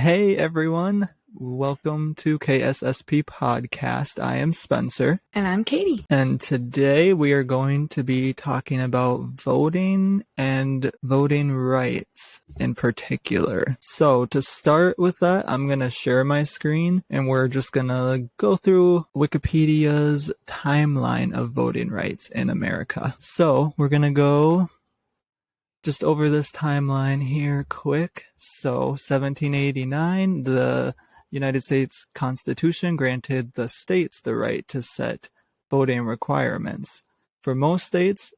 Hey everyone, welcome to KSSP Podcast. I am Spencer. And I'm Katie. And today we are going to be talking about voting and voting rights in particular. So to start with that, I'm going to share my screen and we're just going to go through Wikipedia's timeline of voting rights in America. So we're going to go just over this timeline here quick. So 1789, the United States Constitution granted the states the right to set voting requirements. For most states,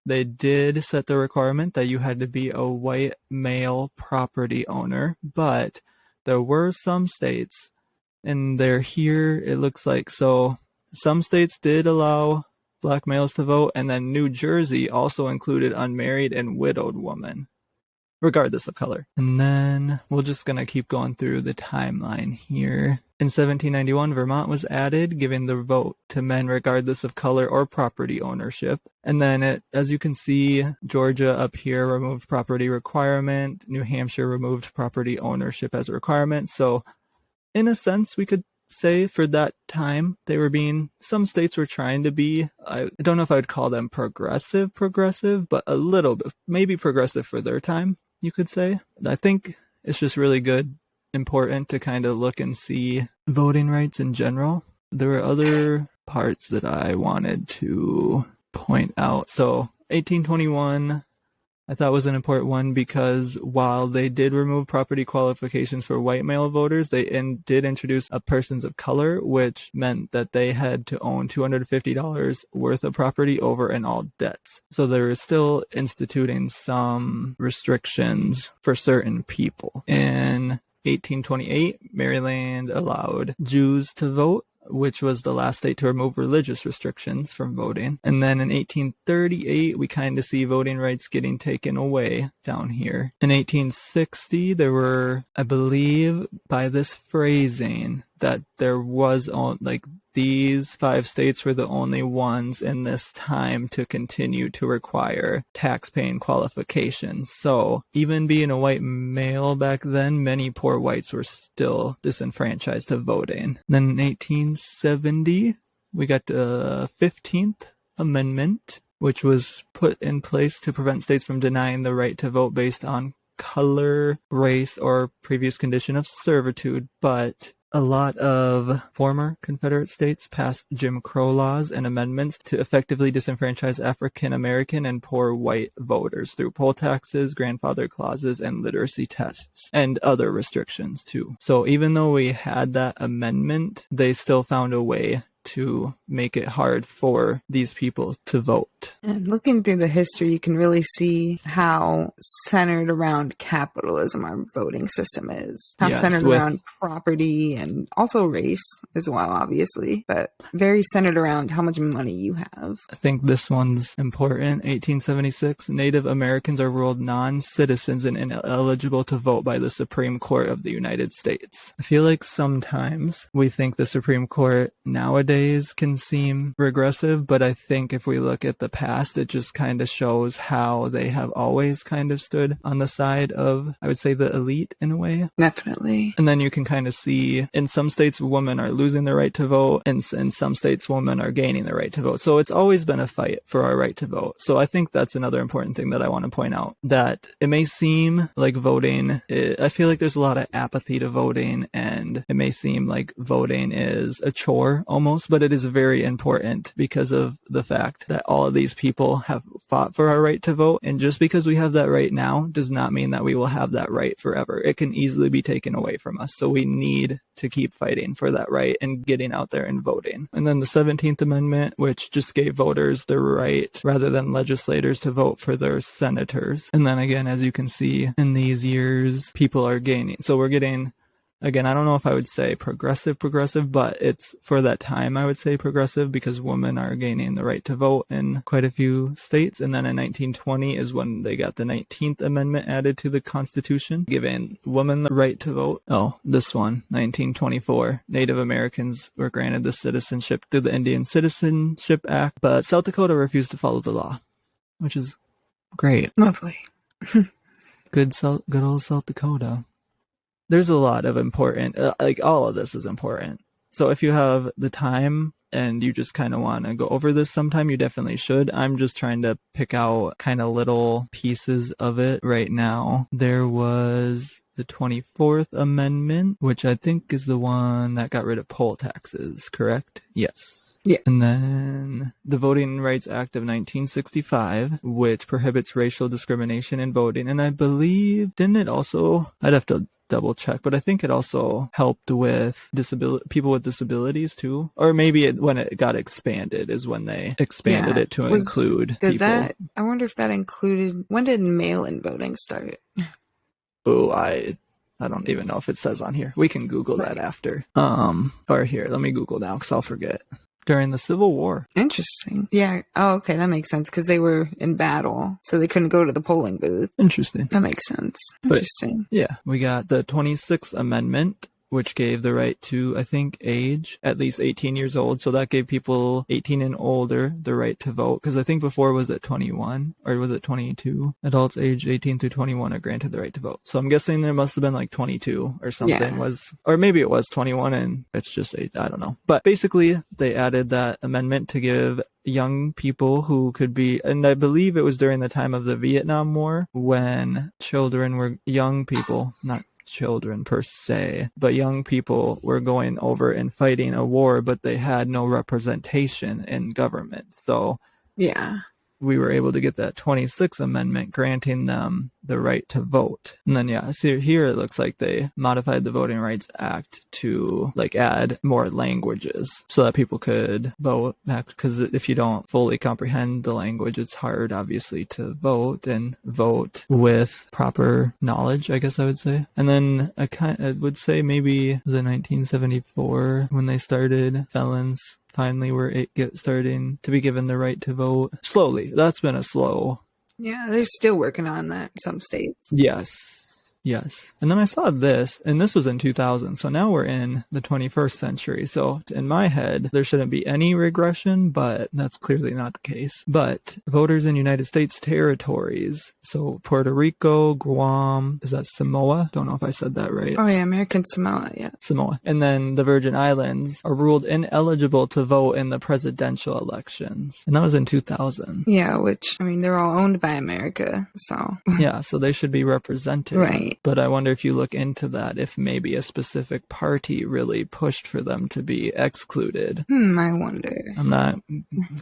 they did set the requirement that you had to be a white male property owner, but there were some states, and they're here, it looks like. So some states did allow Black males to vote, and then New Jersey also included unmarried and widowed women, regardless of color. And then we're just going to keep going through the timeline here. In 1791, Vermont was added, giving the vote to men regardless of color or property ownership. And then, as you can see, Georgia up here removed property requirement. New Hampshire removed property ownership as a requirement. So, in a sense, we could say for that time some states were trying to be, I don't know if I would call them progressive, but a little bit, maybe progressive for their time, you could say. I think it's just really important to kind of look and see voting rights in general. There were other parts that I wanted to point out. So 1821, I thought was an important one because while they did remove property qualifications for white male voters, they did introduce persons of color, which meant that they had to own $250 worth of property over and all debts. So they were still instituting some restrictions for certain people. In 1828, Maryland allowed Jews to vote, which was the last state to remove religious restrictions from voting. And then in 1838, we kind of see voting rights getting taken away down here. In 1860, there were, I believe, by this phrasing, that there was these 5 states were the only ones in this time to continue to require tax-paying qualifications. So even being a white male back then, many poor whites were still disenfranchised to voting. Then in 1870, we got the 15th Amendment, which was put in place to prevent states from denying the right to vote based on color, race, or previous condition of servitude, but a lot of former Confederate states passed Jim Crow laws and amendments to effectively disenfranchise African American and poor white voters through poll taxes, grandfather clauses, and literacy tests, and other restrictions too. So even though we had that amendment, they still found a way to make it hard for these people to vote. And looking through the history, you can really see how centered around capitalism our voting system is. How centered around property and also race as well, obviously, but very centered around how much money you have. I think this one's important. 1876, Native Americans are ruled non-citizens and ineligible to vote by the Supreme Court of the United States. I feel like sometimes we think the Supreme Court nowadays can seem regressive, but I think if we look at the past, it just kind of shows how they have always kind of stood on the side of, I would say, the elite in a way. Definitely. And then you can kind of see in some states women are losing their right to vote, and in some states women are gaining their right to vote. So it's always been a fight for our right to vote. So I think that's another important thing that I want to point out, that it may seem like voting, I feel like there's a lot of apathy to voting, and it may seem like voting is a chore almost, but it is very important because of the fact that all of these people have fought for our right to vote. And just because we have that right now does not mean that we will have that right forever. It can easily be taken away from us. So we need to keep fighting for that right and getting out there and voting. And then the 17th Amendment, which just gave voters the right rather than legislators to vote for their senators. And then again, as you can see in these years, people are gaining. So we're getting, again, I don't know if I would say progressive, but it's for that time I would say progressive because women are gaining the right to vote in quite a few states. And then in 1920 is when they got the 19th Amendment added to the Constitution, giving women the right to vote. Oh, this one, 1924. Native Americans were granted the citizenship through the Indian Citizenship Act, but South Dakota refused to follow the law, which is great. Lovely. Good old South Dakota. there's a lot of important, like all of this is important. So if you have the time and you just kind of want to go over this sometime, you definitely should. I'm just trying to pick out kind of little pieces of it right now. There was the 24th Amendment, which I think is the one that got rid of poll taxes, correct? Yes. Yeah. And then the Voting Rights Act of 1965, which prohibits racial discrimination in voting. And I believe, didn't it also, I'd have to double check, but I think it also helped with people with disabilities too. Or maybe when it got expanded is when they expanded it to include people. I wonder if that included, when did mail-in voting start? Oh, I don't even know if it says on here. We can Google that after. Or here, let me Google now because I'll forget. During the Civil War. Interesting. Yeah. Oh, okay. That makes sense because they were in battle, so they couldn't go to the polling booth. Interesting. That makes sense. Interesting. But, yeah. We got the 26th Amendment, which gave the right to, I think, age at least 18 years old. So that gave people 18 and older the right to vote. Because I think before was it 21 or was it 22? Adults aged 18 through 21 are granted the right to vote. So I'm guessing there must have been like 22 or something or maybe it was 21 and it's just I don't know. But basically they added that amendment to give young people who could be, and I believe it was during the time of the Vietnam War when children were young people, not children per se, but young people were going over and fighting a war, but they had no representation in government. So yeah, we were able to get that 26th Amendment granting them the right to vote. And then, so here it looks like they modified the Voting Rights Act to like add more languages so that people could vote. Because if you don't fully comprehend the language, it's hard, obviously, to vote and vote with proper knowledge, I guess I would say. And then I would say maybe it was in 1974 when they started felons finally were starting to be given the right to vote. Slowly. That's been a slow. Yeah, they're still working on that in some states. Yes. And then I saw this, and this was in 2000. So now we're in the 21st century. So in my head, there shouldn't be any regression, but that's clearly not the case. But voters in United States territories, so Puerto Rico, Guam, is that Samoa? Don't know if I said that right. Oh yeah, American Samoa, yeah. Samoa. And then the Virgin Islands are ruled ineligible to vote in the presidential elections. And that was in 2000. Yeah, which, I mean, they're all owned by America, so. Yeah, so they should be represented. Right. But I wonder if you look into that, if maybe a specific party really pushed for them to be excluded. I wonder. I'm not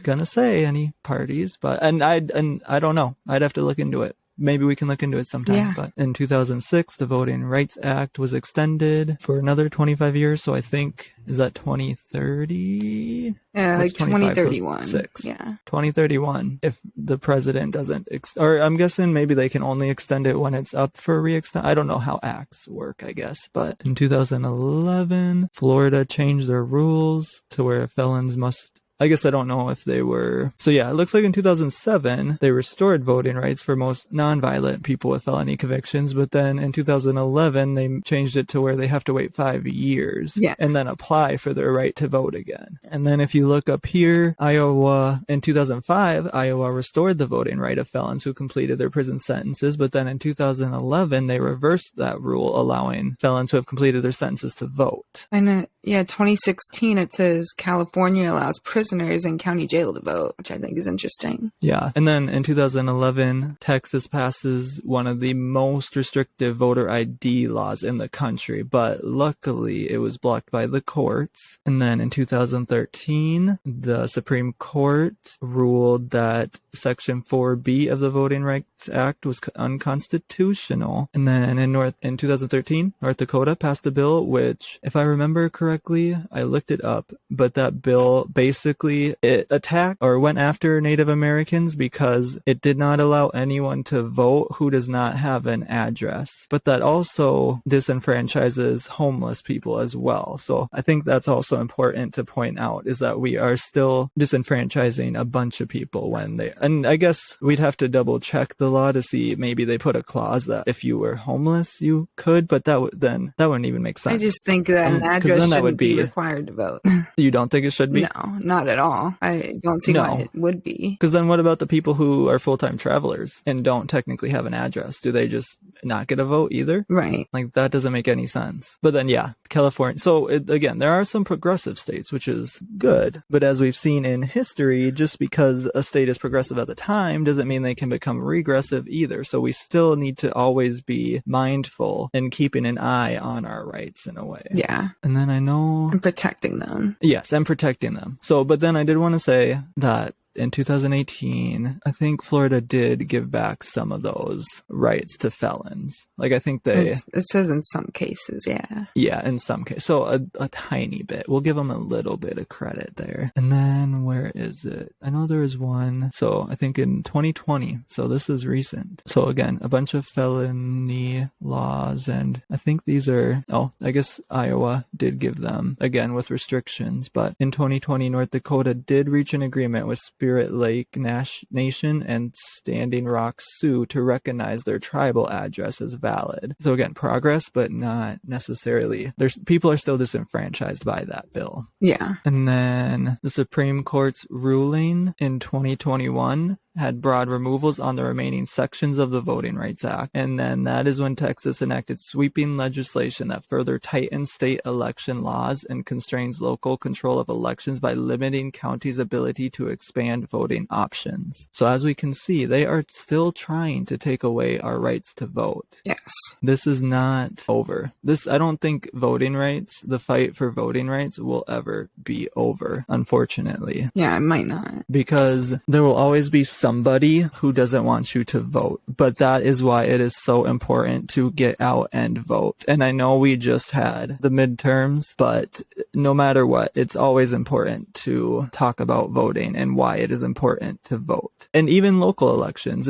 gonna say any parties, but and I don't know. I'd have to look into it. Maybe we can look into it sometime. Yeah. But in 2006, the Voting Rights Act was extended for another 25 years. So I think, is that 2030? Yeah, like 2031. 2031. If the president doesn't, or I'm guessing maybe they can only extend it when it's up for re-extend. I don't know how acts work, I guess. But in 2011, Florida changed their rules to where felons must, I guess I don't know if they were. So yeah, it looks like in 2007, they restored voting rights for most nonviolent people with felony convictions. But then in 2011, they changed it to where they have to wait 5 years and then apply for their right to vote again. And then if you look up here, Iowa, in 2005, Iowa restored the voting right of felons who completed their prison sentences. But then in 2011, they reversed that rule, allowing felons who have completed their sentences to vote. And 2016, it says California allows prisoners in county jail to vote, which I think is interesting. Yeah. And then in 2011, Texas passes one of the most restrictive voter ID laws in the country, but luckily it was blocked by the courts. And then in 2013, the Supreme Court ruled that Section 4B of the Voting Rights Act was unconstitutional. And then in 2013, North Dakota passed a bill which, if I remember correctly, I looked it up, but that bill basically it attacked or went after Native Americans because it did not allow anyone to vote who does not have an address. But that also disenfranchises homeless people as well. So I think that's also important to point out, is that we are still disenfranchising a bunch of people when they, and I guess we'd have to double check the law to see, maybe they put a clause that if you were homeless you could, but that wouldn't even make sense. I just think that an address shouldn't be required to vote. You don't think it should be? No, not at all. I don't see why it would be. Because then what about the people who are full-time travelers and don't technically have an address? Do they just not get a vote either? Right. Like, that doesn't make any sense. But then, yeah, California. So, again, there are some progressive states, which is good. But as we've seen in history, just because a state is progressive at the time doesn't mean they can become regressive either. So we still need to always be mindful and keeping an eye on our rights in a way. Yeah. And then I know... And protecting them. Yes, and protecting them. So, but then I did want to say that in 2018, I think Florida did give back some of those rights to felons. Like, I think they... It says in some cases, yeah. Yeah, in some cases. So a tiny bit. We'll give them a little bit of credit there. And then where is it? I know there is one. So I think in 2020. So this is recent. So again, a bunch of felony laws. And I think these are... Oh, I guess Iowa did give them, again, with restrictions. But in 2020, North Dakota did reach an agreement with Spirit Lake Nation and Standing Rock Sioux to recognize their tribal address as valid. So again, progress, but not necessarily. People are still disenfranchised by that bill. Yeah. And then the Supreme Court's ruling in 2021 had broad removals on the remaining sections of the Voting Rights Act. And then that is when Texas enacted sweeping legislation that further tightens state election laws and constrains local control of elections by limiting counties' ability to expand voting options. So as we can see, they are still trying to take away our rights to vote. Yes. This is not over. I don't think voting rights, the fight for voting rights, will ever be over, unfortunately. Yeah, it might not. Because there will always be somebody who doesn't want you to vote. But that is why it is so important to get out and vote. And I know we just had the midterms, but no matter what, it's always important to talk about voting and why it is important to vote. And even local elections,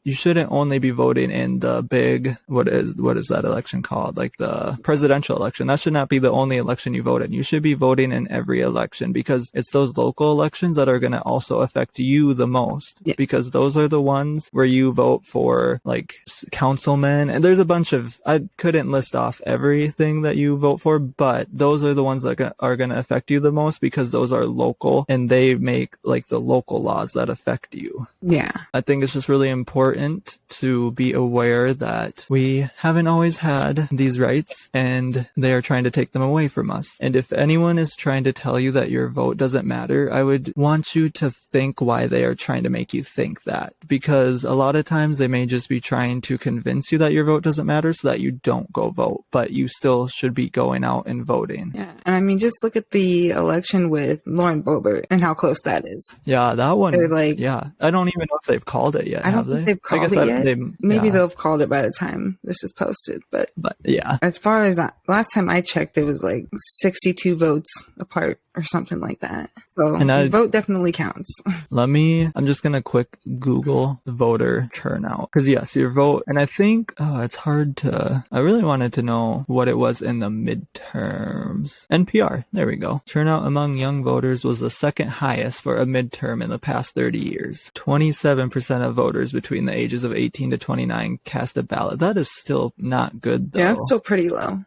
you shouldn't only be voting in the big, what is that election called? Like the presidential election. That should not be the only election you vote in. You should be voting in every election because it's those local elections that are going to also affect you the most. Yeah. Because those are the ones where you vote for like councilmen. And there's a bunch of, I couldn't list off everything that you vote for, but those are the ones that are going to affect you the most because those are local and they make like the local laws that affect you. Yeah. I think it's just really important to be aware that we haven't always had these rights and they are trying to take them away from us. And if anyone is trying to tell you that your vote doesn't matter, I would want you to think why they are trying to make you think that, because a lot of times they may just be trying to convince you that your vote doesn't matter so that you don't go vote, but you still should be going out and voting. Yeah. And I mean, just look at the election with Lauren Boebert and how close that is. Yeah, that one. They're like, yeah. I don't even know if they've called it yet. I don't think they've called it yet. Maybe they'll have called it by the time this is posted, but yeah. As far as last time I checked, it was like 62 votes apart or something like that. So the vote definitely counts. I'm just going to quick Google voter turnout. Because yes, your vote, and I think, it's hard I really wanted to know what it was in the midterms. NPR, there we go. Turnout among young voters was the second highest for a midterm in the past 30 years. 27% of voters between the ages of 18 to 29 cast a ballot. That is still not good, though. Yeah, it's still pretty low.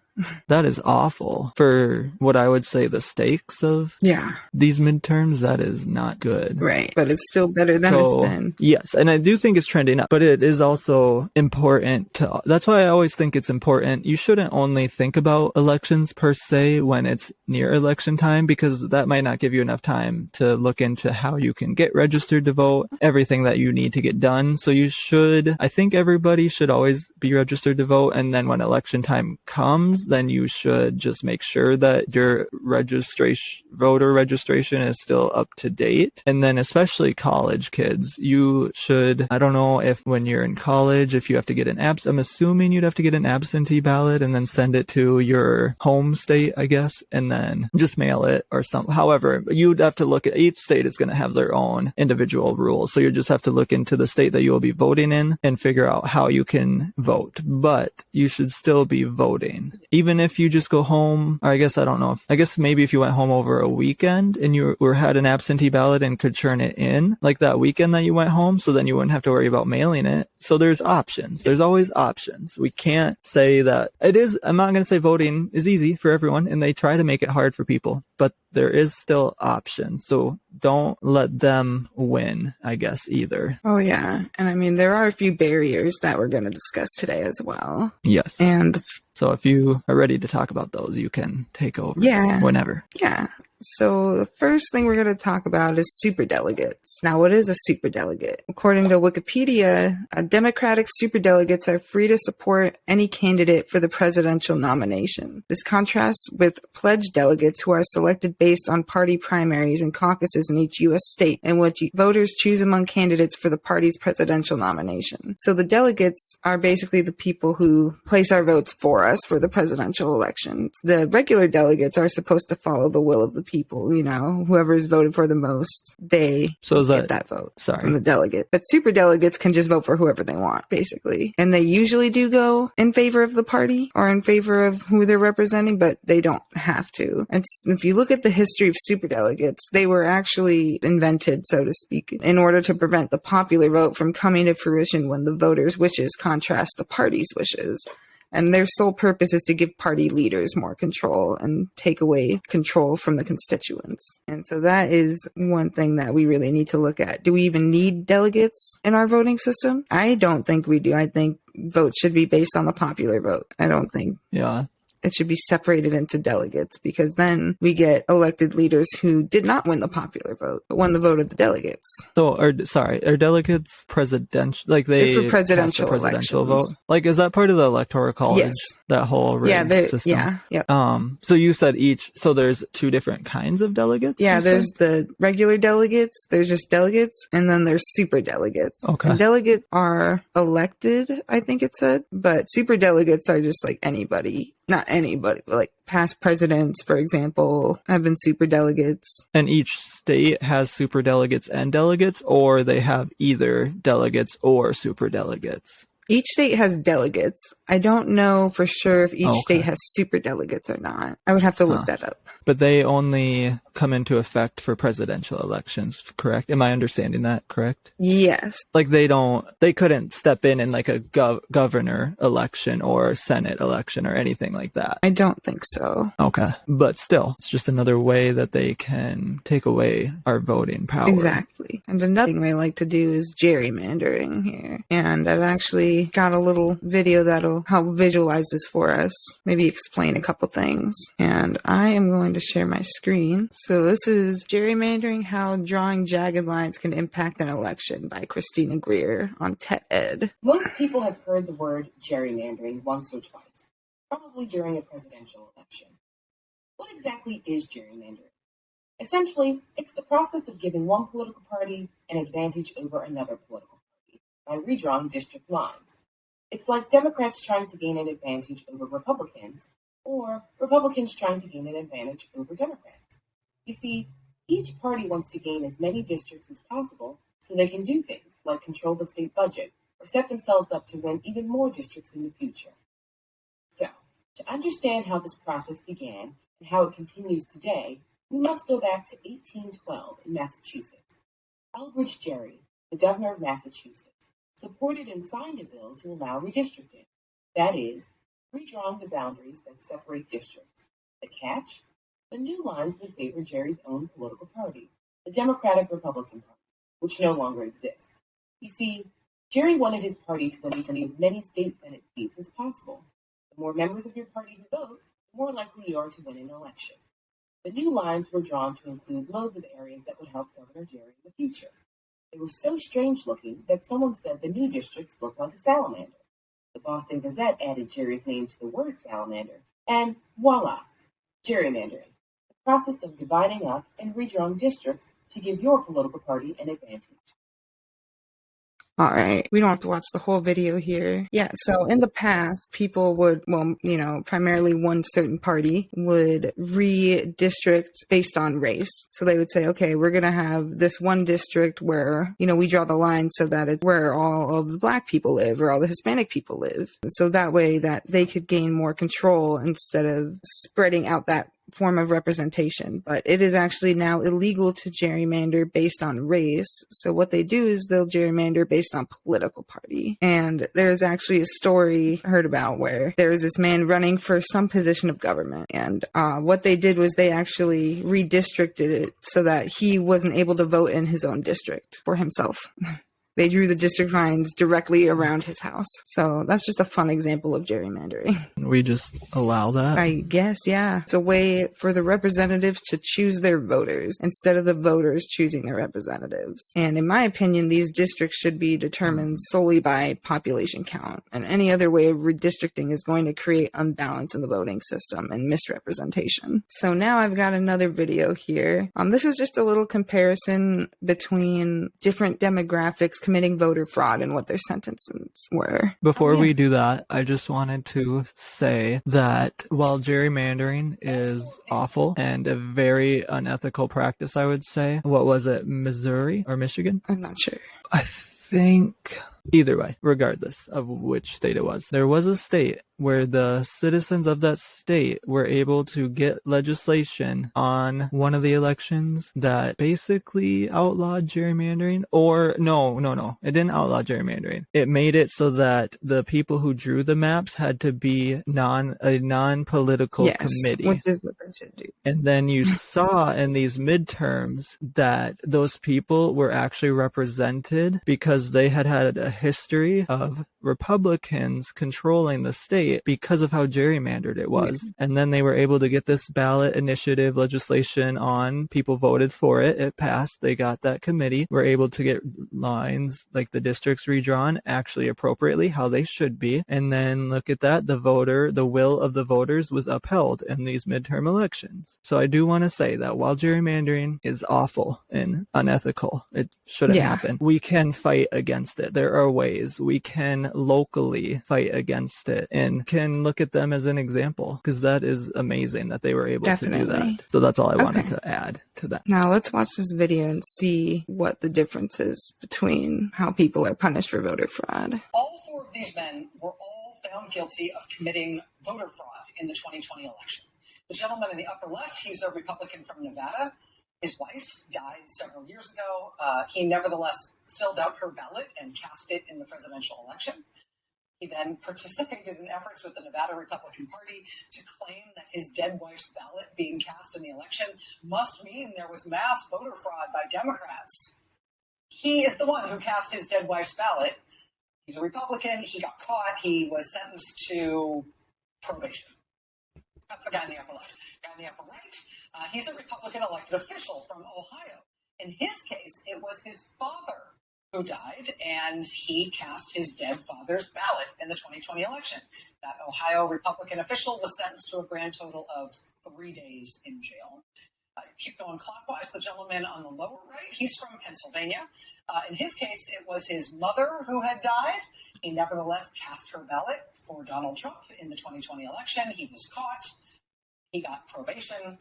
That is awful for what I would say the stakes of these midterms. That is not good. Right. But it's still better than it's been. Yes. And I do think it's trending up, but it is also important that's why I always think it's important. You shouldn't only think about elections per se when it's near election time, because that might not give you enough time to look into how you can get registered to vote, everything that you need to get done. So I think everybody should always be registered to vote. And then when election time comes, then you should just make sure that your voter registration is still up to date. And then especially college kids, you should, I don't know if when you're in college, if you have to get I'm assuming you'd have to get an absentee ballot and then send it to your home state, I guess, and then just mail it or something. However, you'd have to look at each state is going to have their own individual rules. So you just have to look into the state that you will be voting in and figure out how you can vote. But you should still be voting. Even if you just go home, or I guess maybe if you went home over a weekend and you had an absentee ballot and could turn it in like that weekend that you went home, so then you wouldn't have to worry about mailing it. So there's options. There's always options. We can't say that I'm not going to say voting is easy for everyone, and they try to make it hard for people. but there is still options. So don't let them win, I guess, either. Oh, yeah. And I mean, there are a few barriers that we're going to discuss today as well. Yes. And so if you are ready to talk about those, you can take over whenever. Yeah. So the first thing we're going to talk about is superdelegates. Now, what is a superdelegate? According to Wikipedia, Democratic superdelegates are free to support any candidate for the presidential nomination. This contrasts with pledged delegates who are selected based on party primaries and caucuses in each U.S. state in which voters choose among candidates for the party's presidential nomination. So the delegates are basically the people who place our votes for us for the presidential elections. The regular delegates are supposed to follow the will of the people, whoever is voted for the most, they get that vote from the delegate. But super delegates can just vote for whoever they want, basically. And they usually do go in favor of the party or in favor of who they're representing, but they don't have to. And if you look at the history of super delegates, they were actually invented, so to speak, in order to prevent the popular vote from coming to fruition when the voters' wishes contrast the party's wishes. And their sole purpose is to give party leaders more control and take away control from the constituents. And so that is one thing that we really need to look at. Do we even need delegates in our voting system? I don't think we do. I think votes should be based on the popular vote. I don't think. Yeah. It should be separated into delegates, because then we get elected leaders who did not win the popular vote, but won the vote of the delegates. So, are delegates presidential? Like they it's for presidential vote? Like, is that part of the electoral college? Yes. That whole system? Yeah. Yep. So you said so there's two different kinds of delegates? Yeah, there's the regular delegates, there's just delegates, and then there's super delegates. Okay. And delegates are elected, I think it said, but super delegates are just like anybody. Not anybody, but like past presidents, for example, have been super delegates. And each state has super delegates and delegates, or they have either delegates or super delegates? Each state has delegates. I don't know for sure if each state has super delegates or not. I would have to look that up. But they only come into effect for presidential elections, correct? Am I understanding that correct? Yes. Like they couldn't step in like a governor election or Senate election or anything like that. I don't think so. Okay. But still, it's just another way that they can take away our voting power. Exactly. And another thing they like to do is gerrymandering here. And I've actually got a little video that'll help visualize this for us, maybe explain a couple things. And I am going to share my screen. So this is Gerrymandering: How Drawing Jagged Lines Can Impact an Election by Christina Greer on TED. Most people have heard the word gerrymandering once or twice, probably during a presidential election. What exactly is gerrymandering? Essentially, it's the process of giving one political party an advantage over another political party by redrawing district lines. It's like Democrats trying to gain an advantage over Republicans, or Republicans trying to gain an advantage over Democrats. You see, each party wants to gain as many districts as possible so they can do things like control the state budget or set themselves up to win even more districts in the future. So, to understand how this process began and how it continues today, we must go back to 1812 in Massachusetts. Elbridge Gerry, the governor of Massachusetts, supported and signed a bill to allow redistricting. That is, redrawing the boundaries that separate districts. The catch? The new lines would favor Gerry's own political party, the Democratic-Republican Party, which no longer exists. You see, Gerry wanted his party to win as many state Senate seats as possible. The more members of your party who vote, the more likely you are to win an election. The new lines were drawn to include loads of areas that would help Governor Gerry in the future. They were so strange-looking that someone said the new districts looked like a salamander. The Boston Gazette added Gerry's name to the word salamander, and voila, gerrymandering, the process of dividing up and redrawing districts to give your political party an advantage. All right. We don't have to watch the whole video here. Yeah. So in the past, people would, primarily one certain party would redistrict based on race. So they would say, okay, we're going to have this one district where, we draw the line so that it's where all of the Black people live or all the Hispanic people live. So that way that they could gain more control instead of spreading out that form of representation, but it is actually now illegal to gerrymander based on race. So what they do is they'll gerrymander based on political party. And there's actually a story I heard about where there was this man running for some position of government. And what they did was they actually redistricted it so that he wasn't able to vote in his own district for himself. They drew the district lines directly around his house. So that's just a fun example of gerrymandering. We just allow that? I guess, yeah. It's a way for the representatives to choose their voters instead of the voters choosing their representatives. And in my opinion, these districts should be determined solely by population count. And any other way of redistricting is going to create unbalance in the voting system and misrepresentation. So now I've got another video here. This is just a little comparison between different demographics committing voter fraud and what their sentences were. Before we do that, I just wanted to say that while gerrymandering is awful and a very unethical practice, I would say, what was it, Missouri or Michigan? I'm not sure. I think either way, regardless of which state it was, there was a state where the citizens of that state were able to get legislation on one of the elections that basically outlawed gerrymandering. Or no, it didn't outlaw gerrymandering. It made it so that the people who drew the maps had to be a non-political committee. Which is what they should do. And then you saw in these midterms that those people were actually represented because they had a history of Republicans controlling the state because of how gerrymandered it was. Yeah. And then they were able to get this ballot initiative legislation on. People voted for it. It passed. They got that committee. Were able to get lines, like the districts redrawn actually appropriately, how they should be. And then look at that. The will of the voters was upheld in these midterm elections. So I do want to say that while gerrymandering is awful and unethical, it shouldn't happen. We can fight against it. There are ways we can locally fight against it and can look at them as an example, because that is amazing that they were able to do that. So that's all I wanted to add to that. Now let's watch this video and see what the difference is between how people are punished for voter fraud. All four of these men were all found guilty of committing voter fraud in the 2020 election. The gentleman in the upper left, he's a Republican from Nevada. His wife died several years ago. He nevertheless filled out her ballot and cast it in the presidential election. He then participated in efforts with the Nevada Republican Party to claim that his dead wife's ballot being cast in the election must mean there was mass voter fraud by Democrats. He is the one who cast his dead wife's ballot. He's a Republican. He got caught. He was sentenced to probation. That's the guy in the upper left. The guy in the upper right, he's a Republican elected official from Ohio. In his case, it was his father who died, and he cast his dead father's ballot in the 2020 election. That Ohio Republican official was sentenced to a grand total of 3 days in jail. Keep going clockwise. The gentleman on the lower right, he's from Pennsylvania. In his case, it was his mother who had died. He nevertheless cast her ballot for Donald Trump in the 2020 election. He was caught. He got probation.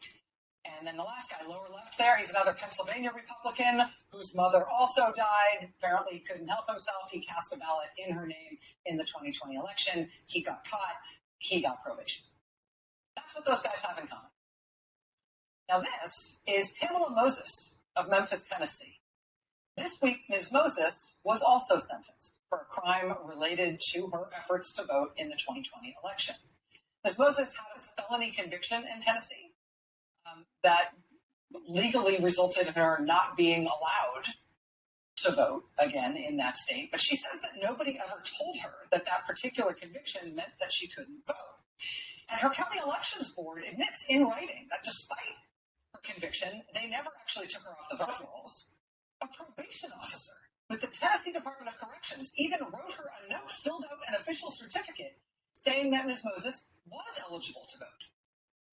And then the last guy, lower left there, he's another Pennsylvania Republican whose mother also died. Apparently couldn't help himself. He cast a ballot in her name in the 2020 election. He got caught. He got probation. That's what those guys have in common. Now this is Pamela Moses of Memphis, Tennessee. This week, Ms. Moses was also sentenced for a crime related to her efforts to vote in the 2020 election. Ms. Moses had a felony conviction in Tennessee that legally resulted in her not being allowed to vote again in that state. But she says that nobody ever told her that that particular conviction meant that she couldn't vote. And her county elections board admits in writing that despite her conviction, they never actually took her off the vote rolls. A probation officer with the Tennessee Department of Corrections even wrote her a note, filled out an official certificate saying that Ms. Moses was eligible to vote.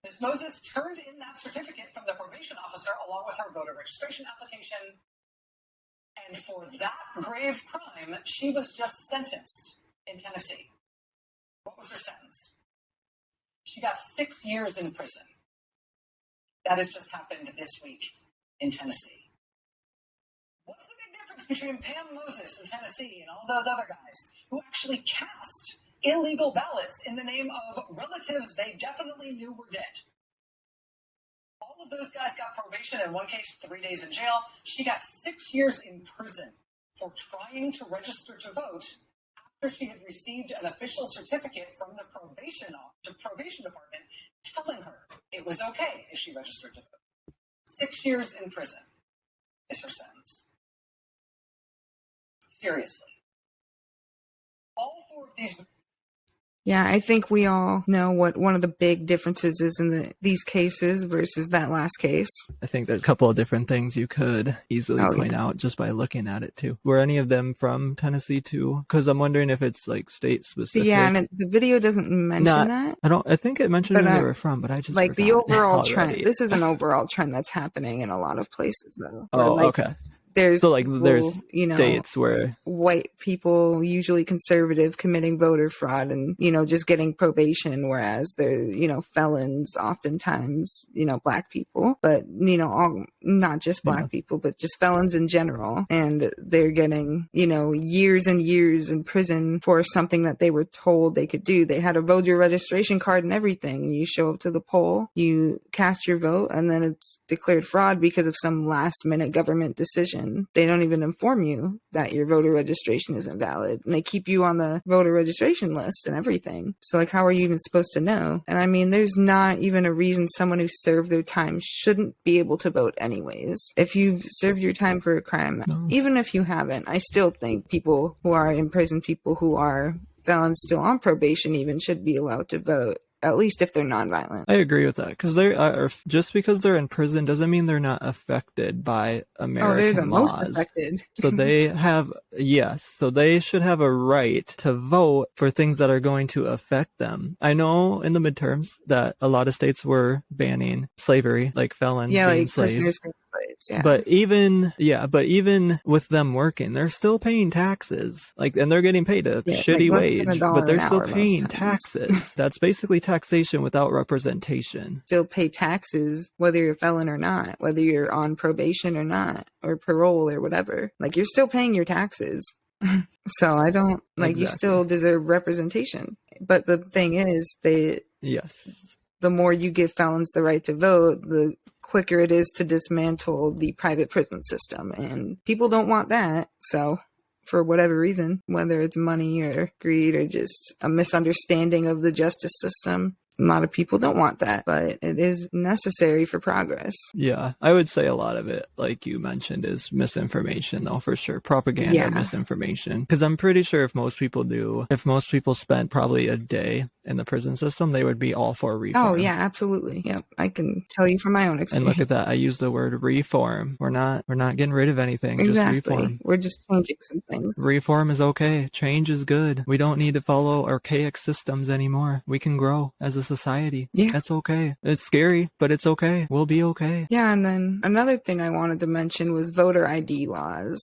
Ms. Moses turned in that certificate from the probation officer along with her voter registration application. And for that grave crime, she was just sentenced in Tennessee. What was her sentence? She got 6 years in prison. That has just happened this week in Tennessee. What's the big difference between Pam Moses in Tennessee and all those other guys who actually cast illegal ballots in the name of relatives they definitely knew were dead? All of those guys got probation, in one case 3 days in jail. She got 6 years in prison for trying to register to vote after she had received an official certificate from the probation department telling her it was okay if she registered to vote. 6 years in prison is her sentence. Seriously. All four of these... Yeah, I think we all know what one of the big differences is in these cases versus that last case. I think there's a couple of different things you could easily point out just by looking at it too. Were any of them from Tennessee too? Because I'm wondering if it's like state specific. Yeah, and the video doesn't mention that. I think it mentioned where they were from, but I just like the overall trend. This is an overall trend that's happening in a lot of places though. Okay. There's states where white people, usually conservative, committing voter fraud and, just getting probation, whereas they're, felons, oftentimes, black people, but, not just black people, but just felons in general. And they're getting, years and years in prison for something that they were told they could do. They had a voter registration card and everything. And you show up to the poll, you cast your vote, and then it's declared fraud because of some last minute government decision. They don't even inform you that your voter registration isn't valid. And they keep you on the voter registration list and everything. So how are you even supposed to know? And I mean, there's not even a reason someone who served their time shouldn't be able to vote anyways. If you've served your time for a crime, even if you haven't, I still think people who are in prison, people who are felons still on probation even should be allowed to vote. At least if they're nonviolent. I agree with that, because they are, just because they're in prison doesn't mean they're not affected by American they're the laws. Most affected. So they have, so they should have a right to vote for things that are going to affect them. I know in the midterms that a lot of states were banning slavery, like felons being slaves. Yeah. But even with them working, they're still paying taxes. And they're getting paid a shitty wage, but they're still paying taxes. That's basically taxation without representation. Still pay taxes whether you're a felon or not, whether you're on probation or not, or parole or whatever. You're still paying your taxes. So I don't you still deserve representation. But the thing is, the more you give felons the right to vote, the quicker it is to dismantle the private prison system, and people don't want that. So for whatever reason, whether it's money or greed or just a misunderstanding of the justice system, a lot of people don't want that, but it is necessary for progress. Yeah, I would say a lot of it, like you mentioned, is misinformation, though, for sure. Propaganda, misinformation. Because I'm pretty sure if most people spent probably a day in the prison system, they would be all for reform. Oh, yeah, absolutely. Yep, I can tell you from my own experience. And look at that. I use the word reform. We're not getting rid of anything. Exactly. Just reform. We're just changing some things. Reform is okay. Change is good. We don't need to follow archaic systems anymore. We can grow as a society. Yeah. That's okay. It's scary, but it's okay. We'll be okay. Yeah, and then another thing I wanted to mention was voter ID laws.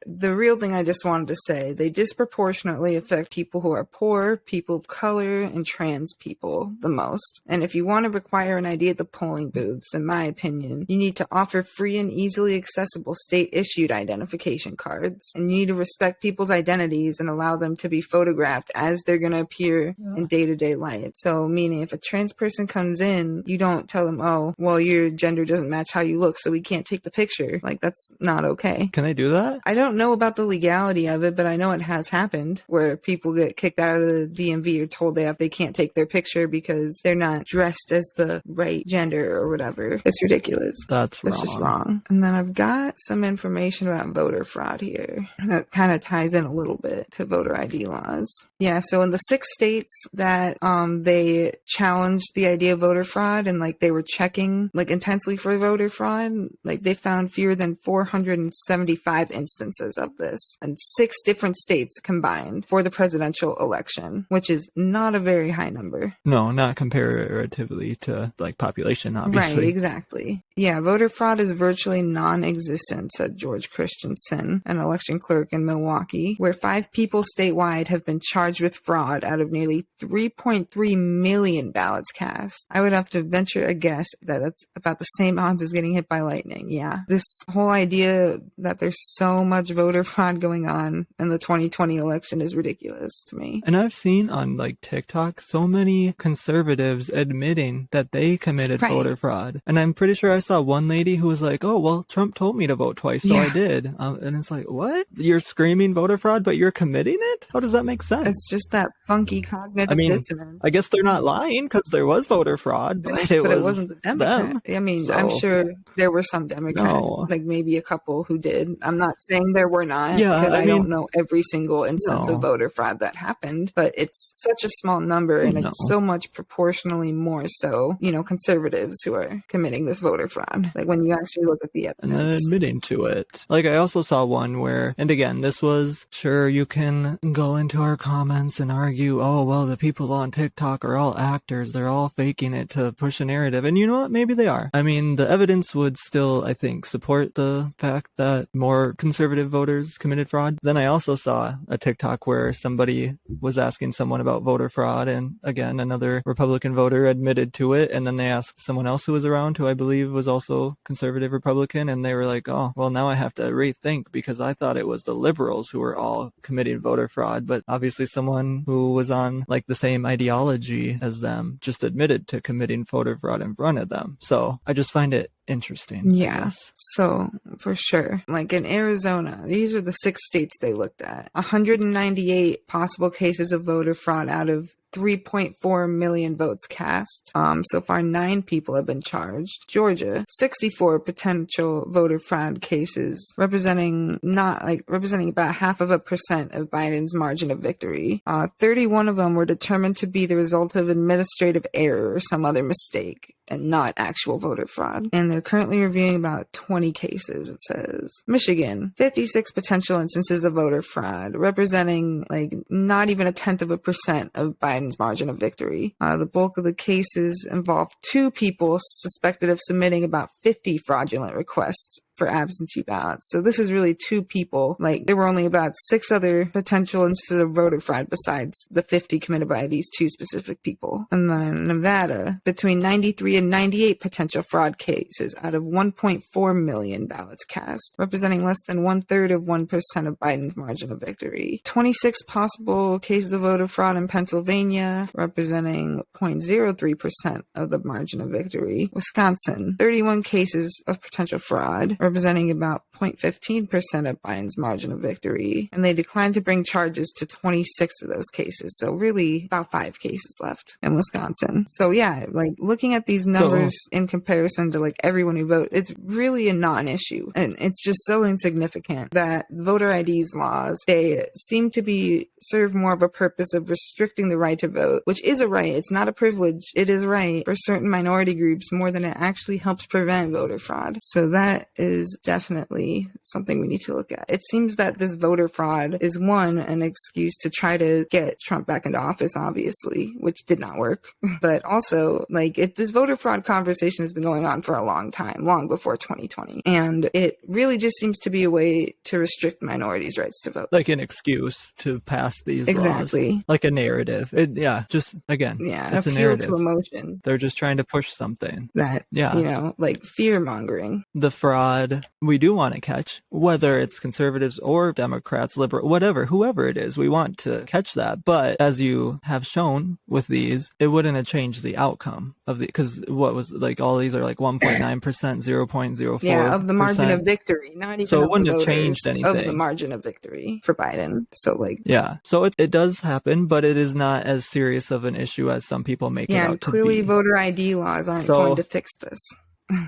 The real thing I just wanted to say, they disproportionately affect people who are poor, people of color, and trans people the most. And if you want to require an ID at the polling booths, in my opinion, you need to offer free and easily accessible state-issued identification cards. And you need to respect people's identities and allow them to be photographed as they're going to appear in day-to-day life. So, meaning if a trans person comes in, you don't tell them, oh, well, your gender doesn't match how you look, so we can't take the picture. That's not okay. Can they do that? I don't know about the legality of it, but I know it has happened where people get kicked out of the DMV or told they can't take their picture because they're not dressed as the right gender or whatever. It's ridiculous. That's just wrong. And then I've got some information about voter fraud here that kind of ties in a little bit to voter ID laws. Yeah, so in the 6 states that they challenged the idea of voter fraud and they were checking intensely for voter fraud, they found fewer than 475 instances of this in 6 different states combined for the presidential election, which is not a very high number. No, not comparatively to population, obviously. Right, exactly. Yeah, voter fraud is virtually non-existent, said George Christensen, an election clerk in Milwaukee, where 5 people statewide have been charged with fraud out of nearly 3.3 million ballots cast. I would have to venture a guess that that's about the same odds as getting hit by lightning. Yeah. This whole idea that there's so much voter fraud going on in the 2020 election is ridiculous to me. And I've seen on like TikTok so many conservatives admitting that they committed voter fraud. And I'm pretty sure I saw one lady who was like, oh, well, Trump told me to vote twice, so I did. And it's like, what? You're screaming voter fraud, but you're committing it? How does that make sense? It's just that funky cognitive dissonance. I guess they're not lying because there was voter fraud, but it wasn't the Democrat. I mean, I'm sure there were some Democrats, like maybe a couple who did. I'm not saying there were not, because I don't know every single instance of voter fraud that happened, but it's such a small number, and it's so much proportionally more so, conservatives who are committing this voter fraud. Like when you actually look at the evidence. And then admitting to it. Like I also saw one where, and again, this was, sure, you can go into our comments and argue, oh, well, the people on TikTok are all actors. They're all faking it to push a narrative. And you know what? Maybe they are. I mean, the evidence would still, I think, support the fact that more conservative voters committed fraud. Then I also saw a TikTok where somebody was asking someone about voter fraud. And again, another Republican voter admitted to it. And then they asked someone else who was around, who I believe was also conservative Republican. And they were like, oh, well, now I have to rethink because I thought it was the liberals who were all committing voter fraud. But obviously someone who was on like the same ideology as them just admitted to committing voter fraud in front of them. So I just find it interesting. Yeah, so for sure. Like in Arizona, these are the 6 states they looked at. 198 possible cases of voter fraud out of 3.4 million votes cast. So far, 9 people have been charged. Georgia, 64 potential voter fraud cases, representing about 0.5% of Biden's margin of victory. 31 of them were determined to be the result of administrative error or some other mistake, and not actual voter fraud. And they're currently reviewing about 20 cases, it says. Michigan, 56 potential instances of voter fraud, representing like not even 0.1% of Biden's margin of victory. The bulk of the cases involve 2 people suspected of submitting about 50 fraudulent requests for absentee ballots. So this is really 2 people. Like there were only about 6 other potential instances of voter fraud besides the 50 committed by these 2 specific people. And then Nevada, between 93 and 98 potential fraud cases out of 1.4 million ballots cast, representing less than 1/3 of 1% of Biden's margin of victory. 26 possible cases of voter fraud in Pennsylvania, representing 0.03% of the margin of victory. Wisconsin, 31 cases of potential fraud, representing about 0.15% of Biden's margin of victory. And they declined to bring charges to 26 of those cases. So really about 5 cases left in Wisconsin. So yeah, like looking at these numbers in comparison to like everyone who voted, it's really a non-issue. And it's just so insignificant that voter IDs laws, they seem to serve more of a purpose of restricting the right to vote, which is a right. It's not a privilege. It is a right for certain minority groups more than it actually helps prevent voter fraud. So that is definitely something we need to look at. It seems that this voter fraud is an excuse to try to get Trump back into office, obviously, which did not work. But also, like, this voter fraud conversation has been going on for a long time, long before 2020. And it really just seems to be a way to restrict minorities' rights to vote. Like an excuse to pass these laws. Like a narrative. It's a narrative. To emotion. They're just trying to push something. That, like fear mongering. The fraud we do want to catch, whether it's conservatives or Democrats, liberal, whatever, whoever it is, we want to catch that. But as you have shown with these, it wouldn't have changed the outcome of because what was like all these are like 1.9%, 0.04%. Yeah, of the margin of victory, not even. So it wouldn't have changed anything of the margin of victory for Biden. So like, yeah, so it does happen, but it is not as serious of an issue as some people make it out to be. Clearly, voter ID laws aren't going to fix this.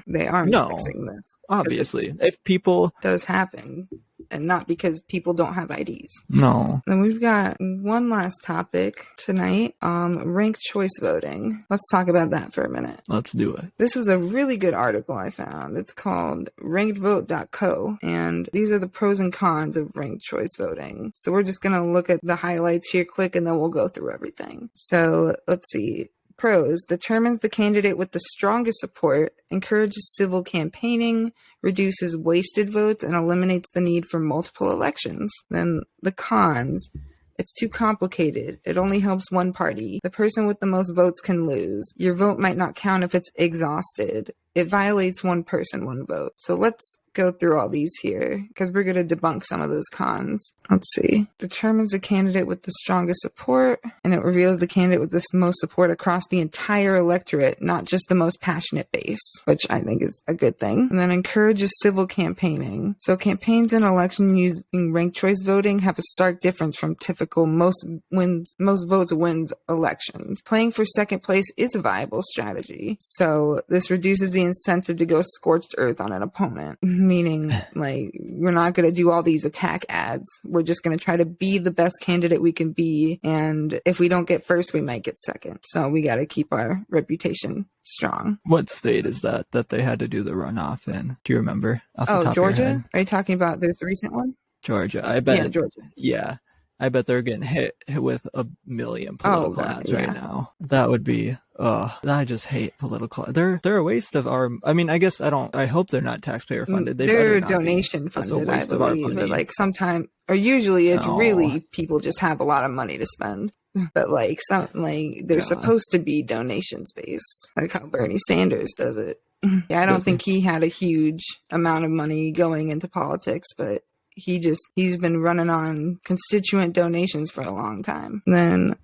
They aren't fixing this. Obviously, if people it does happen, and not because people don't have IDs. No. Then we've got one last topic tonight, ranked choice voting. Let's talk about that for a minute. Let's do it. This was a really good article I found. It's called rankedvote.co, and these are the pros and cons of ranked choice voting. So we're just going to look at the highlights here quick, and then we'll go through everything. So let's see. Pros: determines the candidate with the strongest support, encourages civil campaigning, reduces wasted votes, and eliminates the need for multiple elections. Then the cons: it's too complicated. It only helps one party. The person with the most votes can lose. Your vote might not count if it's exhausted. It violates one person, one vote. So let's go through all these here because we're going to debunk some of those cons. Let's see. Determines the candidate with the strongest support, and it reveals the candidate with the most support across the entire electorate, not just the most passionate base, which I think is a good thing. And then encourages civil campaigning. So campaigns in election using ranked choice voting have a stark difference from typical most votes wins elections. Playing for second place is a viable strategy. So this reduces the incentive to go scorched earth on an opponent, meaning like we're not going to do all these attack ads. We're just going to try to be the best candidate we can be, and if we don't get first, we might get second. So we got to keep our reputation strong. What state is that they had to do the runoff in? Do you remember off the top of Georgia? your head? Are you talking about this recent one? Georgia. I bet. Yeah, Georgia. Yeah. I bet they're getting hit with a million political ads right now. That would be, I just hate political. They're a waste of our, I mean, I guess I hope they're not taxpayer funded. They're donation funded, I believe. Like sometimes, or usually it's really people just have a lot of money to spend. But like they're supposed to be donations based, like how Bernie Sanders does it. Yeah, I don't think he had a huge amount of money going into politics, but he's been running on constituent donations for a long time. Then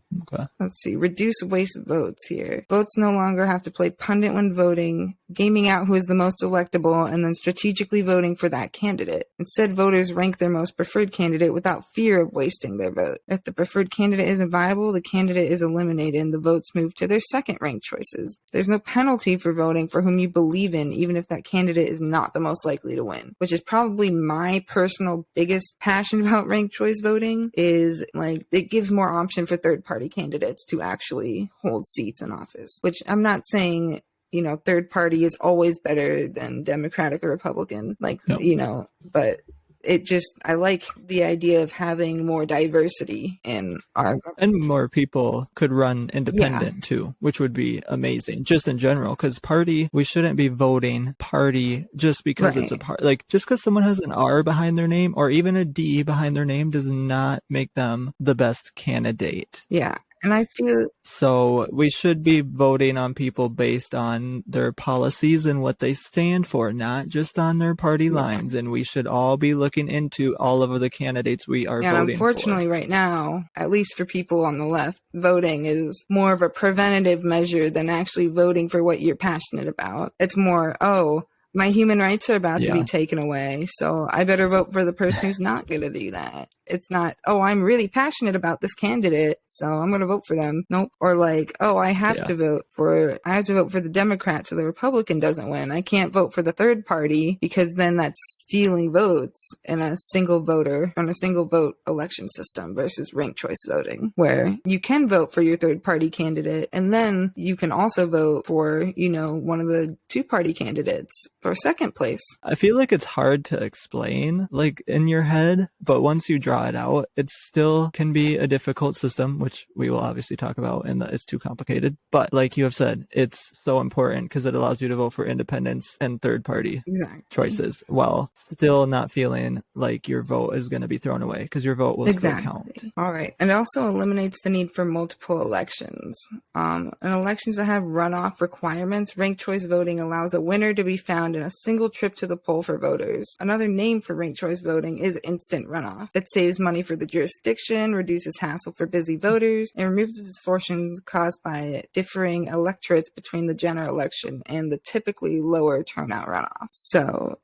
let's see, reduce waste votes here. Votes no longer have to play pundit when voting, gaming out who is the most electable, and then strategically voting for that candidate. Instead, voters rank their most preferred candidate without fear of wasting their vote. If the preferred candidate isn't viable, the candidate is eliminated and the votes move to their second ranked choices. There's no penalty for voting for whom you believe in, even if that candidate is not the most likely to win, which is probably my personal biggest passion about ranked choice voting. Is like it gives more option for third party candidates to actually hold seats in office, which I'm not saying, third party is always better than Democratic or Republican, but I like the idea of having more diversity in our government. And more people could run independent too, which would be amazing just in general, because we shouldn't be voting party just because it's a party. Like just because someone has an R behind their name or even a D behind their name does not make them the best candidate. Yeah. And I feel so we should be voting on people based on their policies and what they stand for, not just on their party lines. And we should all be looking into all of the candidates we are voting for. And unfortunately, right now, at least for people on the left, voting is more of a preventative measure than actually voting for what you're passionate about. It's more, my human rights are about to be taken away, so I better vote for the person who's not going to do that. It's not, I'm really passionate about this candidate, so I'm going to vote for them. Nope. Or like, I have to vote for the Democrat so the Republican doesn't win. I can't vote for the third party because then that's stealing votes in a single vote election system versus ranked choice voting, where you can vote for your third party candidate and then you can also vote for, one of the two party candidates for second place. I feel like it's hard to explain like in your head, but once you draw it out, it still can be a difficult system, which we will obviously talk about, and it's too complicated. But like you have said, it's so important because it allows you to vote for independents and third party choices while still not feeling like your vote is going to be thrown away because your vote will still count. All right. And it also eliminates the need for multiple elections. In elections that have runoff requirements, ranked choice voting allows a winner to be found in a single trip to the poll for voters. Another name for ranked choice voting is instant runoff. It saves money for the jurisdiction, reduces hassle for busy voters, and removes the distortions caused by differing electorates between the general election and the typically lower turnout runoff. So,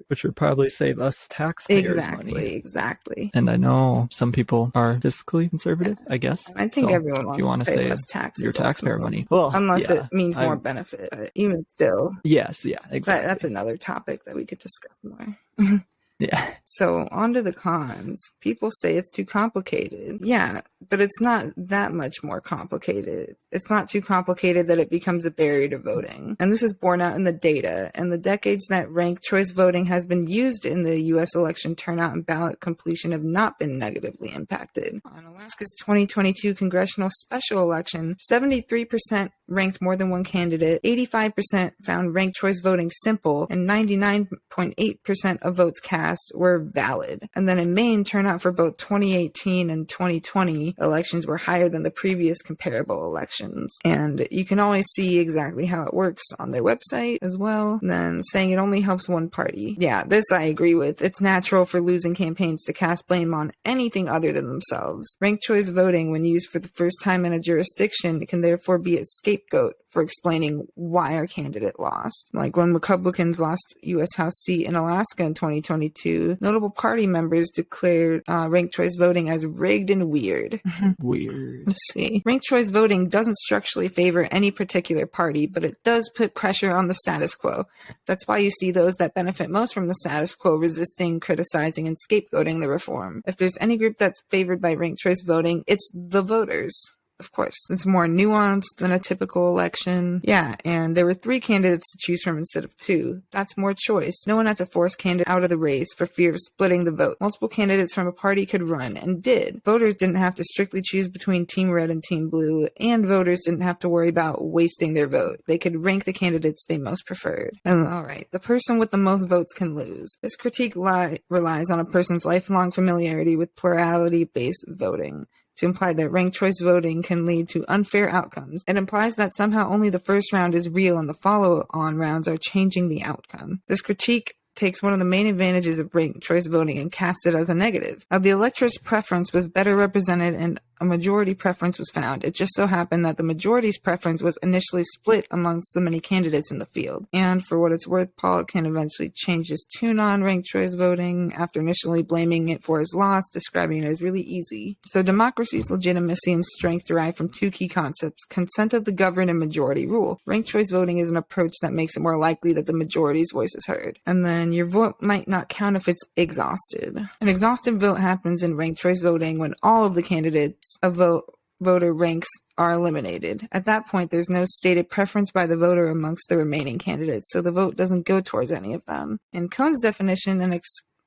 which would probably save us taxpayers money. Exactly. And I know some people are fiscally conservative, I guess. I think everyone wants to save less taxes. Your taxpayer money. Well, unless it means more benefit. But even still. Yes, exactly. That's another topic that we could discuss more. Yeah. So on to the cons. People say it's too complicated. Yeah, but it's not that much more complicated. It's not too complicated that it becomes a barrier to voting. And this is borne out in the data. And the decades that ranked choice voting has been used in the U.S. election, turnout and ballot completion have not been negatively impacted. On Alaska's 2022 congressional special election, 73% ranked more than one candidate, 85% found ranked choice voting simple, and 99.8% of votes cast were valid. And then in Maine, turnout for both 2018 and 2020 elections were higher than the previous comparable elections. And you can always see exactly how it works on their website as well. And then saying it only helps one party. Yeah, this I agree with. It's natural for losing campaigns to cast blame on anything other than themselves. Ranked choice voting, when used for the first time in a jurisdiction, can therefore be a scapegoat for explaining why our candidate lost. Like when Republicans lost U.S. House seat in Alaska in 2022, notable party members declared ranked choice voting as rigged and weird. Weird. Let's see. Ranked choice voting doesn't structurally favor any particular party, but it does put pressure on the status quo. That's why you see those that benefit most from the status quo resisting, criticizing, and scapegoating the reform. If there's any group that's favored by ranked choice voting, it's the voters. Of course, it's more nuanced than a typical election. Yeah, and there were 3 candidates to choose from instead of 2. That's more choice. No one had to force candidate out of the race for fear of splitting the vote. Multiple candidates from a party could run, and did. Voters didn't have to strictly choose between Team Red and Team Blue, and voters didn't have to worry about wasting their vote. They could rank the candidates they most preferred. And alright, the person with the most votes can lose. This critique relies on a person's lifelong familiarity with plurality-based voting, to imply that ranked choice voting can lead to unfair outcomes. It implies that somehow only the first round is real and the follow-on rounds are changing the outcome. This critique takes one of the main advantages of ranked choice voting and casts it as a negative. Now, the electorate's preference was better represented and a majority preference was found. It just so happened that the majority's preference was initially split amongst the many candidates in the field. And for what it's worth, Pollock can eventually change his tune on ranked choice voting after initially blaming it for his loss, describing it as really easy. So democracy's legitimacy and strength derive from 2 key concepts: consent of the governed and majority rule. Ranked choice voting is an approach that makes it more likely that the majority's voice is heard. And then your vote might not count if it's exhausted. An exhausted vote happens in ranked choice voting when all of the candidates a voter ranks are eliminated. At that point, there's no stated preference by the voter amongst the remaining candidates, so the vote doesn't go towards any of them. In Cohn's definition, an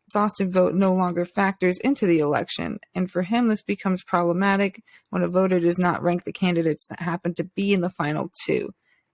exhausted vote no longer factors into the election, and for him this becomes problematic when a voter does not rank the candidates that happen to be in the final 2.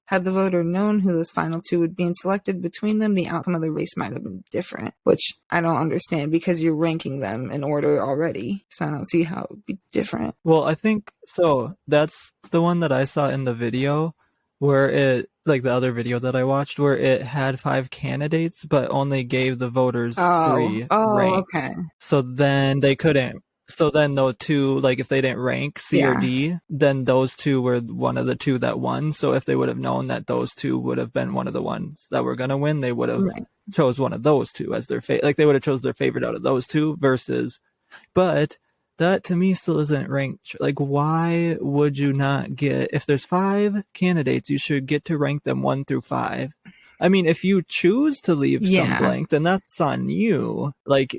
Had the voter known who those final 2 would be and selected between them, the outcome of the race might have been different, which I don't understand because you're ranking them in order already, so I don't see how it would be different. Well, I think, so that's the one that I saw in the video where it, like the other video that I watched, where it had 5 candidates, but only gave the voters 3 ranks. Okay. So then they couldn't. So then those 2, like if they didn't rank C or D, then those 2 were one of the 2 that won. So if they would have known that those 2 would have been one of the ones that were going to win, they would have chose one of those 2 as their like they would have chose their favorite out of those 2 versus, but that to me still isn't ranked. Like, why would you not get, if there's 5 candidates, you should get to rank them 1 through 5. I mean, if you choose to leave some blank, then that's on you. Like,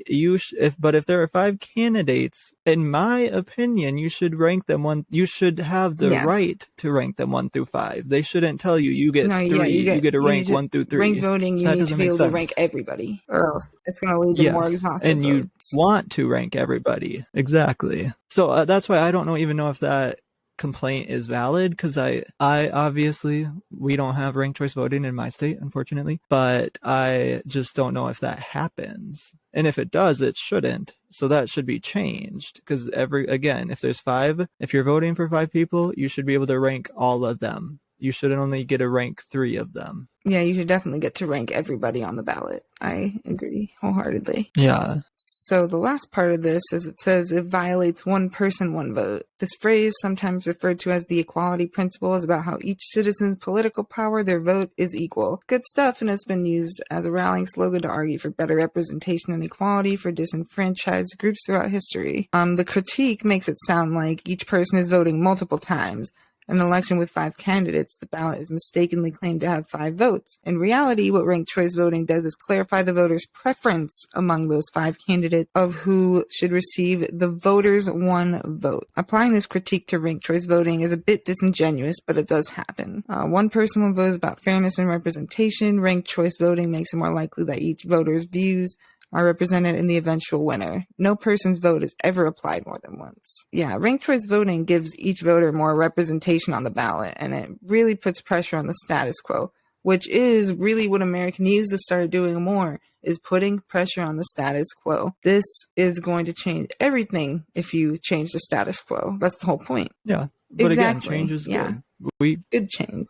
but if there are 5 candidates, in my opinion, you should rank them you should have the right to rank them 1 through 5. They shouldn't tell you, you get 3, you get to rank 1 through 3. Rank voting, you need to be able to rank everybody, or else it's going to lead to more exhaustive and votes. You want to rank everybody. Exactly. So that's why I don't even know if that complaint is valid, because I obviously, we don't have ranked choice voting in my state, unfortunately, but I just don't know if that happens, and if it does, it shouldn't. So that should be changed, because if there's 5, if you're voting for 5 people, you should be able to rank all of them. You shouldn't only get to rank 3 of them. Yeah, you should definitely get to rank everybody on the ballot. I agree wholeheartedly. Yeah. So the last part of this is it says it violates one person, one vote. This phrase, sometimes referred to as the equality principle, is about how each citizen's political power, their vote, is equal. Good stuff, and it's been used as a rallying slogan to argue for better representation and equality for disenfranchised groups throughout history. The critique makes it sound like each person is voting multiple times, an election with 5 candidates, the ballot is mistakenly claimed to have 5 votes. In reality, what ranked choice voting does is clarify the voter's preference among those 5 candidates of who should receive the voter's 1 vote. Applying this critique to ranked choice voting is a bit disingenuous, but it does happen. One person will vote about fairness and representation. Ranked choice voting makes it more likely that each voter's views are represented in the eventual winner. No person's vote is ever applied more than once. Yeah, ranked choice voting gives each voter more representation on the ballot, and it really puts pressure on the status quo, which is really what America needs to start doing more, is putting pressure on the status quo. This is going to change everything if you change the status quo. That's the whole point. Yeah, but again, change is good. Good change.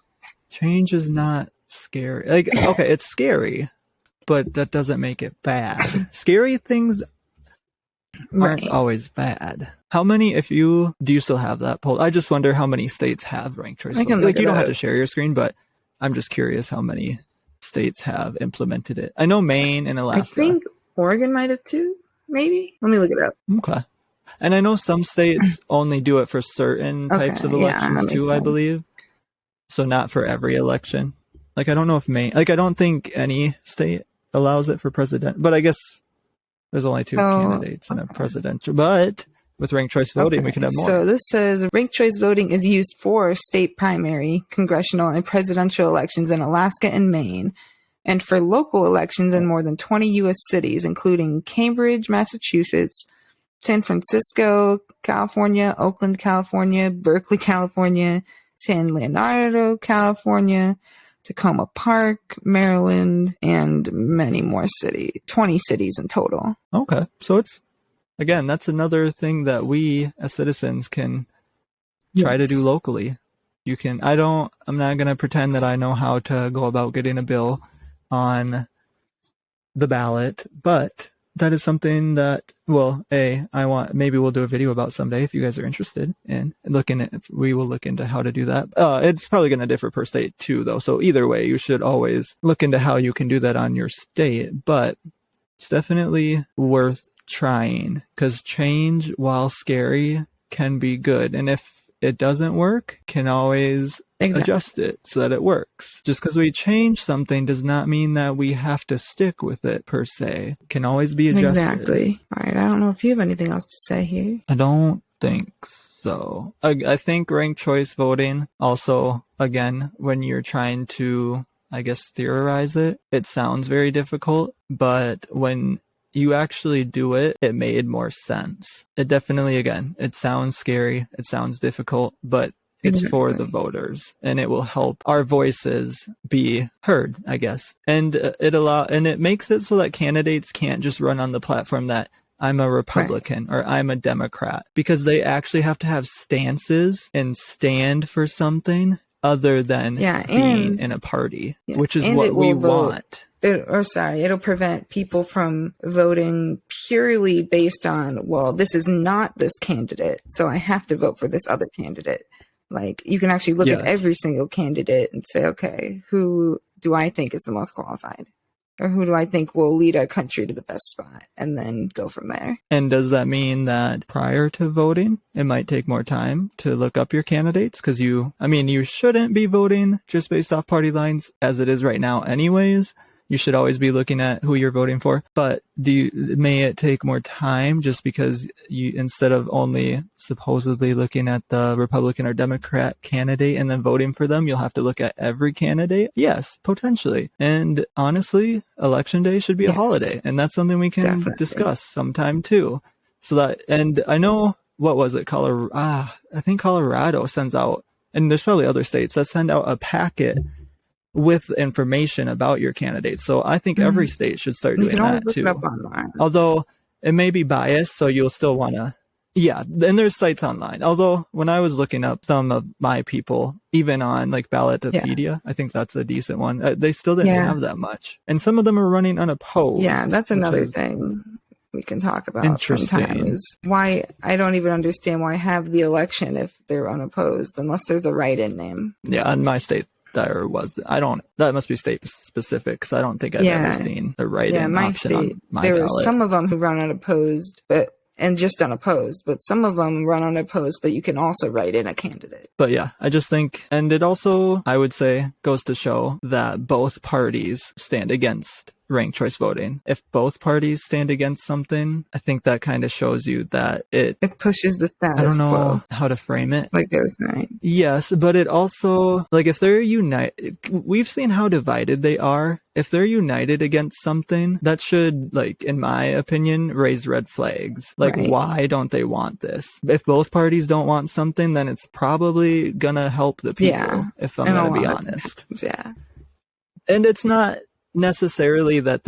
Change is not scary. Like, okay, it's scary, but that doesn't make it bad. Scary things aren't always bad. How many, do you still have that poll? I just wonder how many states have ranked choice voting. Like, you don't have to share your screen, but I'm just curious how many states have implemented it. I know Maine and Alaska. I think Oregon might have too, maybe. Let me look it up. Okay. And I know some states only do it for certain types of elections too, I believe. So not for every election. Like, I don't know if Maine, like, I don't think any state allows it for president, but I guess there's only 2 candidates in a presidential, but with ranked choice voting, we can have more. So this says ranked choice voting is used for state primary, congressional, and presidential elections in Alaska and Maine, and for local elections in more than 20 U.S. cities, including Cambridge, Massachusetts, San Francisco, California, Oakland, California, Berkeley, California, San Leonardo, California, Tacoma Park, Maryland, and many more cities, 20 cities in total. Okay. So it's, again, that's another thing that we as citizens can try to do locally. I'm not going to pretend that I know how to go about getting a bill on the ballot, but that is something that, maybe we'll do a video about someday if you guys are interested in we will look into how to do that. It's probably going to differ per state too, though. So either way, you should always look into how you can do that on your state, but it's definitely worth trying, because change, while scary, can be good. And if it doesn't work, can always adjust it so that it works. Just because we change something does not mean that we have to stick with it per se. It can always be adjusted. Exactly. All right. I don't know if you have anything else to say here. I don't think so. I think ranked choice voting also, again, when you're trying to, I guess, theorize it, it sounds very difficult, but when you actually do it, it made more sense. It definitely, again, it sounds scary, it sounds difficult, but it's for the voters, and it will help our voices be heard, I guess. And it makes it so that candidates can't just run on the platform that I'm a Republican or I'm a Democrat, because they actually have to have stances and stand for something other than being in a party, which is what we want. It'll prevent people from voting purely based on, well, this is not this candidate, so I have to vote for this other candidate. Like, you can actually look at every single candidate and say, okay, who do I think is the most qualified? Or who do I think will lead our country to the best spot? And then go from there. And does that mean that prior to voting, it might take more time to look up your candidates? Because you shouldn't be voting just based off party lines as it is right now anyways. You should always be looking at who you're voting for. But may it take more time just because you, instead of only supposedly looking at the Republican or Democrat candidate and then voting for them, you'll have to look at every candidate? Yes, potentially. And honestly, election day should be a holiday. And that's something we can discuss sometime too. And I know, what was it? I think Colorado sends out, and there's probably other states that send out a packet with information about your candidates. So I think every state should start doing that too. Although it may be biased, so you'll still want to, and there's sites online. Although when I was looking up some of my people, even on like Ballotopedia, I think that's a decent one. They still didn't have that much. And some of them are running unopposed. Yeah, that's another thing we can talk about sometime, is why I don't even understand why have the election if they're unopposed, unless there's a write-in name. Yeah, on my state, that must be state specific, because I don't think I've ever seen a write-in option on my there ballot. were some of them who run unopposed, but and just unopposed, but some of them run unopposed, but you can also write in a candidate. But yeah, I just think, and it also, I would say, goes to show that both parties stand against ranked choice voting. If both parties stand against something, I think that kind of shows you that it pushes the status quo. I don't know how to frame it. Like they were saying. Yes, but it also, like, if they're united, we've seen how divided they are. If they're united against something, that should, like, in my opinion, raise red flags. Like, right. Why don't they want this? If both parties don't want something, then it's probably gonna help the people, if I'm gonna be honest. Yeah. And it's not necessarily that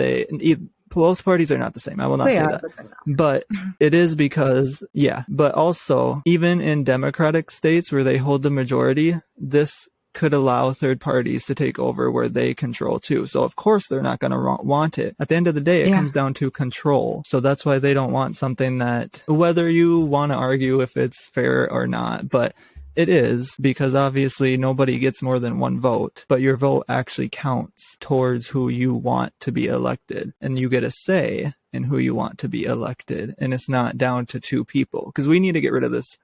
both parties are not the same. I will not say that. But it is because, but also, even in Democratic states where they hold the majority, this could allow third parties to take over where they control too. So of course they're not going to want it. At the end of the day, it comes down to control. So that's why they don't want something that, whether you want to argue if it's fair or not, but it is, because obviously nobody gets more than one vote, but your vote actually counts towards who you want to be elected, and you get a say in who you want to be elected, and it's not down to two people, because we need to get rid of this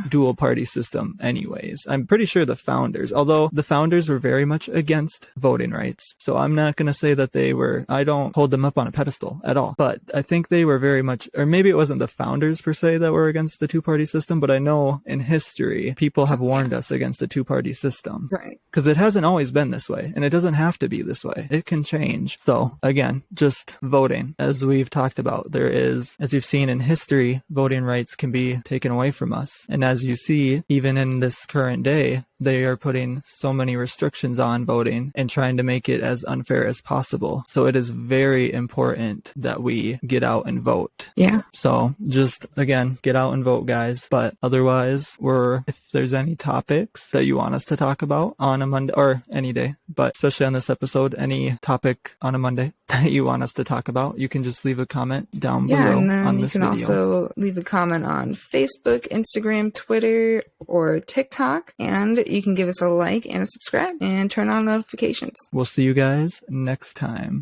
dual party system anyways. I'm pretty sure the founders, although the founders were very much against voting rights, so I'm not going to say that they were, I don't hold them up on a pedestal at all, but I think they were very much, or maybe it wasn't the founders per se that were against the two-party system, but I know in history people have warned us against a two-party system, right? Because it hasn't always been this way, and it doesn't have to be this way. It can change. So again, just voting, as we've talked about, there is, as you've seen in history, voting rights can be taken away from us. And as you see, even in this current day, they are putting so many restrictions on voting and trying to make it as unfair as possible. So it is very important that we get out and vote. Yeah. So just, again, get out and vote, guys. But otherwise, if there's any topics that you want us to talk about on a Monday, or any day, but especially on this episode, any topic on a Monday that you want us to talk about, you can just leave a comment down below and then on this video. You can also leave a comment on Facebook, Instagram, Twitter, or TikTok, and you can give us a like and a subscribe and turn on notifications. We'll see you guys next time.